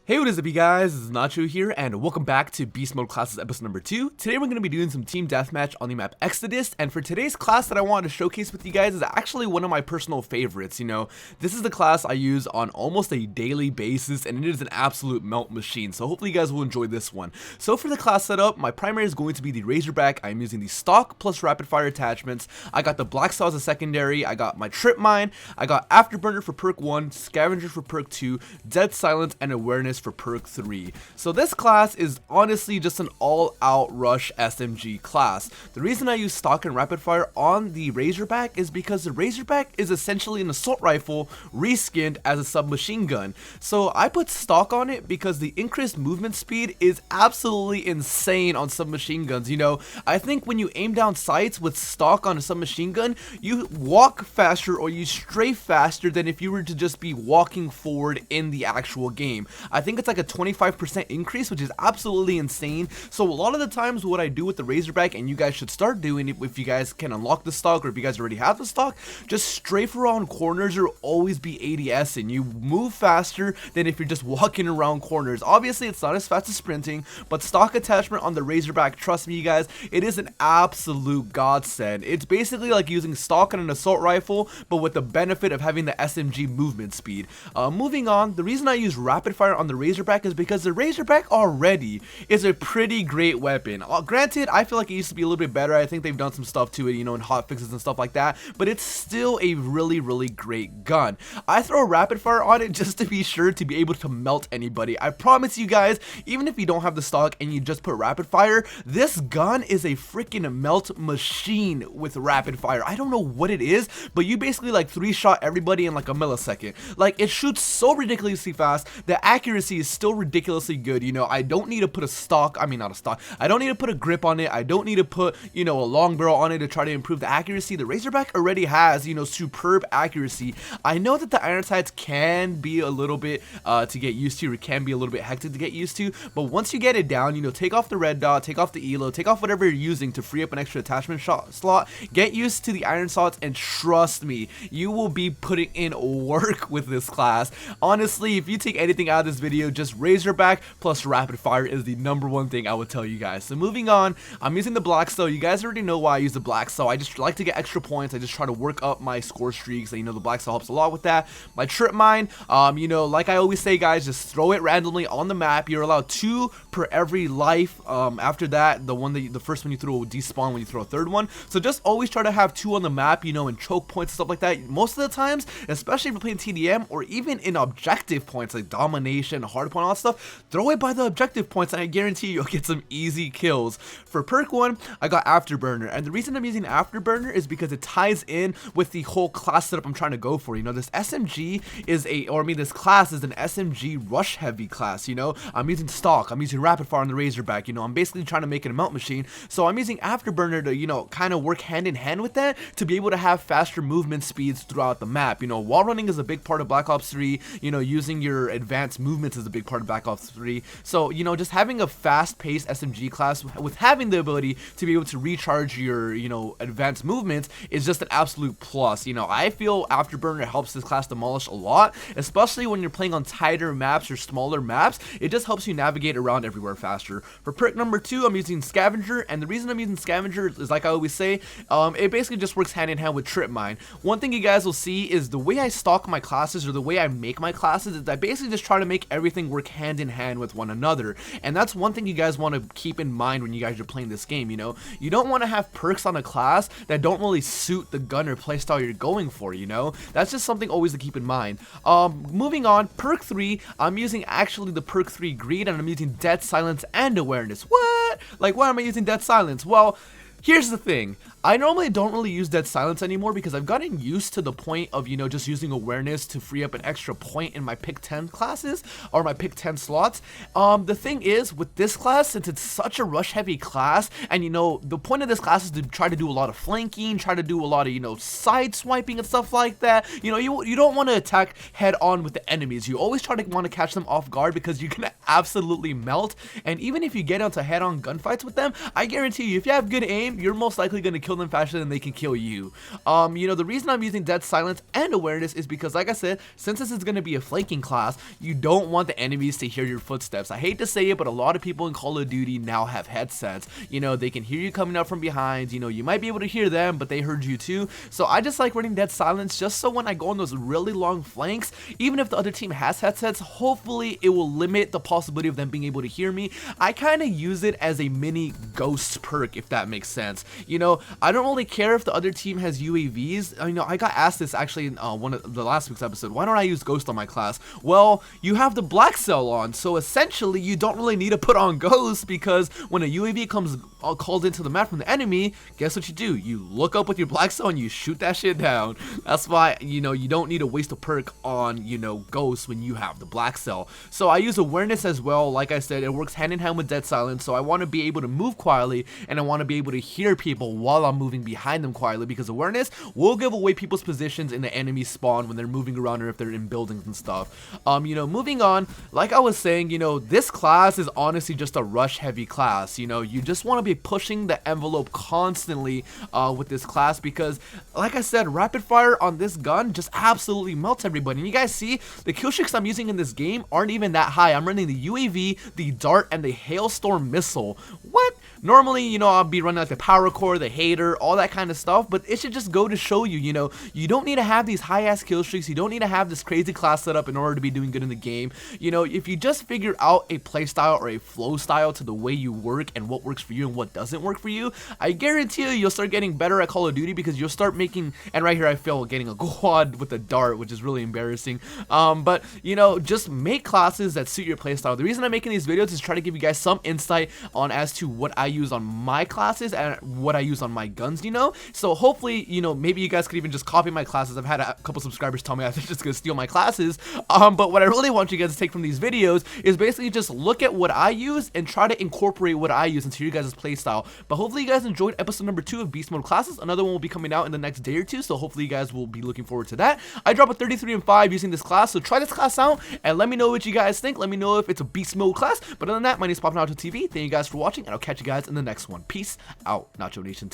Hey, what is up, you guys? This is Nacho here, and welcome back to Beast Mode Classes episode number 2. Today we're going to be doing some team deathmatch on the map Exodus, and for today's class that I wanted to showcase with you guys is actually one of my personal favorites. This is the class I use on almost a daily basis, and it is an absolute melt machine, so hopefully you guys will enjoy this one. So for the class setup, my primary is going to be the Razorback. I'm using the stock plus rapid fire attachments. I got the Black Saw as a secondary, I got my Trip Mine, I got Afterburner for perk 1, Scavenger for perk 2, Dead Silence, and Awareness for perk 3. So this class is honestly just an all-out rush SMG class. The reason I use stock and rapid fire on the Razorback is because the Razorback is essentially an assault rifle reskinned as a submachine gun. So I put stock on it because the increased movement speed is absolutely insane on submachine guns. I think when you aim down sights with stock on a submachine gun, you walk faster or you strafe faster than if you were to just be walking forward in the actual game. I think it's like a 25% increase, which is absolutely insane. So a lot of the times what I do with the Razorback, and you guys should start doing it if you guys can unlock the stock or if you guys already have the stock, just strafe around corners or always be ADS and you move faster than if you're just walking around corners. Obviously it's not as fast as sprinting, but stock attachment on the Razorback, trust me you guys, it is an absolute godsend. It's basically like using stock on an assault rifle, but with the benefit of having the SMG movement speed. Moving on, the reason I use rapid fire on the Razorback is because the Razorback already is a pretty great weapon. Granted, I feel like it used to be a little bit better. I think they've done some stuff to it, in hotfixes and stuff like that, but it's still a really great gun. I throw rapid fire on it just to be sure to be able to melt anybody. I promise you guys, even if you don't have the stock and you just put rapid fire, this gun is a freaking melt machine with rapid fire. I don't know what it is, but you basically like 3-shot everybody in like a millisecond. Like, it shoots so ridiculously fast. The accuracy is still ridiculously good. I don't need to put I don't need to put a grip on it. I don't need to put, a long barrel on it to try to improve the accuracy. The Razorback already has, superb accuracy. I know that the iron sights can be a little bit to get used to, or can be a little bit hectic to get used to, but once you get it down, take off the red dot, take off the elo, take off whatever you're using to free up an extra attachment slot, get used to the iron sights, and trust me, you will be putting in work with this class. Honestly, if you take anything out of this video, just Razorback plus rapid fire is the #1 thing I would tell you guys. So moving on, I'm using the Black Saw. You guys already know why I use the Black Saw. I just like to get extra points. I just try to work up my score streaks, and the Black Saw helps a lot with that. My Trip Mine, like I always say guys, just throw it randomly on the map. You're allowed 2 per every life. After that, the first one you throw will despawn when you throw a third one. So just always try to have 2 on the map, and choke points and stuff like that. Most of the times, especially if you're playing TDM or even in objective points like domination, hardpoint, all that stuff, throw it by the objective points and I guarantee you'll get some easy kills. For perk 1, I got Afterburner, and the reason I'm using Afterburner is because it ties in with the whole class setup I'm trying to go for. This SMG is this class is an SMG rush heavy class. I'm using stock, I'm using rapid fire on the Razorback. I'm basically trying to make it a melt machine, so I'm using Afterburner to kind of work hand in hand with that to be able to have faster movement speeds throughout the map. Wall running is a big part of Black Ops 3. Using your advanced movements is a big part of Black Ops 3. So, just having a fast-paced SMG class with having the ability to be able to recharge your, advanced movements is just an absolute plus. I feel Afterburner helps this class demolish a lot, especially when you're playing on tighter maps or smaller maps. It just helps you navigate around everywhere faster. For perk number 2, I'm using Scavenger, and the reason I'm using Scavenger is, like I always say, it basically just works hand in hand with Trip Mine. One thing you guys will see is the way I stock my classes, or the way I make my classes, is I basically just try to make everything work hand in hand with one another. And that's one thing you guys want to keep in mind when you guys are playing this game. You don't want to have perks on a class that don't really suit the gun or playstyle you're going for. That's just something always to keep in mind. Moving on, perk 3, I'm using actually the perk 3 Greed, and I'm using Dead Silence and Awareness. What? Like, why am I using Dead Silence? Well, here's the thing. I normally don't really use Dead Silence anymore because I've gotten used to the point of, just using Awareness to free up an extra point in my pick 10 classes or my pick 10 slots. The thing is, with this class, since it's such a rush heavy class, and the point of this class is to try to do a lot of flanking, try to do a lot of, side swiping and stuff like that. You don't want to attack head on with the enemies. You always try to want to catch them off guard because you're going to absolutely melt. And even if you get into head on gunfights with them, I guarantee you, if you have good aim, you're most likely going to kill kill them faster than they can kill you. You know, the reason I'm using dead silence and awareness is because, like I said, since this is going to be a flanking class, you don't want the enemies to hear your footsteps. I hate to say it, but a lot of people in Call of Duty now have headsets. You know, they can hear you coming up from behind. You know, you might be able to hear them, but they heard you too. So I just like running dead silence just so when I go on those really long flanks, even if the other team has headsets, hopefully it will limit the possibility of them being able to hear me. I kind of use it as a mini ghost perk, if that makes sense. You know, I don't really care if the other team has UAVs. You know, I got asked this actually in one of the last week's episode. Why don't I use ghost on my class? Well, you have the black cell on, so essentially you don't really need to put on ghost, because when a UAV comes called into the map from the enemy, guess what you do? You look up with your black cell and you shoot that shit down. That's why, you know, you don't need to waste a perk on, you know, ghost when you have the black cell. So I use awareness as well. Like I said, it works hand in hand with dead silence, so I want to be able to move quietly, and I want to be able to hear people while I'm moving behind them quietly, because awareness will give away people's positions in the enemy spawn when they're moving around or if they're in buildings and stuff. You know, moving on, like I was saying, you know, this class is honestly just a rush heavy class. You know, you just want to be pushing the envelope constantly with this class, because like I said, rapid fire on this gun just absolutely melts everybody. And you guys see the kill streaks I'm using in this game aren't even that high. I'm running the UAV, the dart, and the hailstorm missile. What? Normally, you know, I'll be running like the power core, the hater, all that kind of stuff, but it should just go to show you, you know, you don't need to have these high ass kill streaks. You don't need to have this crazy class setup in order to be doing good in the game. You know, if you just figure out a play style or a flow style to the way you work and what works for you and what doesn't work for you, I guarantee you'll start getting better at Call of Duty, because you'll start making, and right here I fail getting a quad with a dart, which is really embarrassing. But you know, just make classes that suit your play style. The reason I'm making these videos is try to give you guys some insight on as to what I use on my classes and what I use on my guns, you know. So hopefully, you know, maybe you guys could even just copy my classes. I've had a couple subscribers tell me I'm just gonna steal my classes. But what I really want you guys to take from these videos is basically just look at what I use and try to incorporate what I use into your guys' play style. But hopefully you guys enjoyed episode number 2 of Beast Mode Classes. Another one will be coming out in the next day or two, so hopefully you guys will be looking forward to that. I drop a 33 and 5 using this class, so try this class out and let me know what you guys think. Let me know if it's a Beast Mode class. But other than that, my name is Popping Out to TV. Thank you guys for watching, and I'll catch you guys in the next one. Peace out, Nacho Nation.